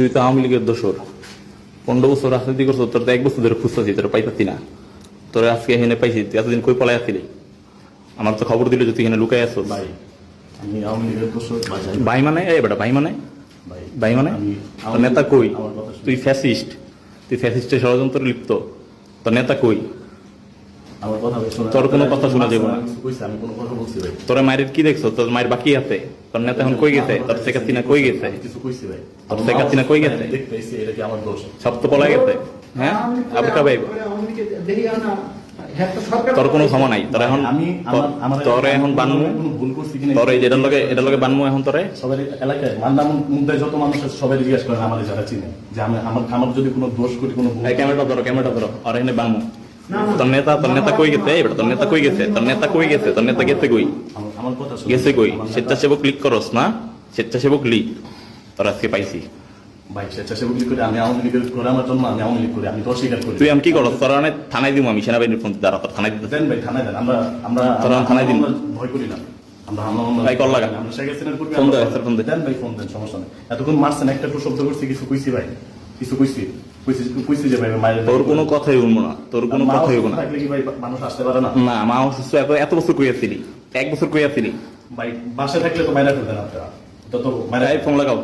তুই তো আওয়ামী লীগের দোসর 15 বছর রাজনীতি করছো, তোর তো 1 বছর ধরে খুঁজতেছি, তোর পাইতাছি না। তোর আজকে এখানে পাইছি, তুই এতদিন কই পলাই আসছিলি? আমার তো খবর দিল যে তুই এখানে লুকাই আছো। ভাই আমি আওয়ামী লীগের দোসর ভাই মানে এই বেটা ভাই মানে ভাই মানে তোর নেতা কই? তুই ফ্যাসিস্ট, তুই ফ্যাসিস্টের ষড়যন্ত্রে লিপ্ত। তোর নেতা কই? আমার কথা শোনা, তোর কোনো কথা শোনা যাবে না। আমি কোনো কথা বলছি ভাই? তোর মায়ের কি দেখছো? তোর মায়ের বাকি আছে? তোর নেতা এখন কই গেছে? তোর শেখ হাসিনা কই গেছে? কিছু কইছি ভাই? তোর শেখ হাসিনা কই গেছে? দেখতে এসে এটা কি আমার দোষ? সব তো পলাই গেছে। হ্যাঁ আবার কবে? তোর কোনো ক্ষমা নাই। তোর এখন তোরে এখন বানমু, কোনো ভুল করছি কিনা তোর এই এটার লগে বানমু এখন তোরে। সবাই এলাকায় মান্দার মধ্যে যত মানুষ আছে সবাই জিজ্ঞাসা করেন আমাদের যারা চিনে যে আমার যদি কোনো দোষ করি কোনো ভুল। এই ক্যামেরাটা ধরো আর এখানে বানমু। তোর নেতা কই গেছে? এবার তোর নেতা কই গেছে? তোর নেতা কই গেছে? তোর নেতা গেছে কই? আমার কথা শুনুন। গেছে কই? স্বেচ্ছাসেবক লিগ করস না? স্বেচ্ছাসেবক লিগ তোর আজকে পাইছি। ভাই স্বেচ্ছাসেবক লীগ করে আমি আওয়ামী লীগের করে আমার জন্য আমি আওয়ামী লীগ করি, আমি তো অস্বীকার করি। তুই আমি কি করস? তোর অনেক থানায় দিব, আমি সেনাবাহিনীর ফোন দ্বারা তোর থানায় দিতে। দেন ভাই থানায় দেন, আমরা আমরা তোরা থানায় দিন। ভয় করি না, আমরা ভাই কল লাগা। আমরা শেখ হাসিনার করবি। ফোন দে, স্যার ফোন দে। দেন ভাই ফোন দেন, সমস্যা নেই। এতক্ষণ মারছেন, একটা একটু শব্দ করছি, কিছু কইছি ভাই? কিছু কইছি যে ভাই মায়ের তোর কোনো কথাই উঠবো না, তোর কোনো কথাই উঠবো না। থাকলে কি ভাই মানুষ আসতে পারে না? না মা অসুস্থ, এত বছর কই আসছিলি? 1 বছর কই আসছিলি? ভাই বাসায় থাকলে তো মাইরা ফেলতেন আপনারা, তত মাইরা। ফোন লাগাও।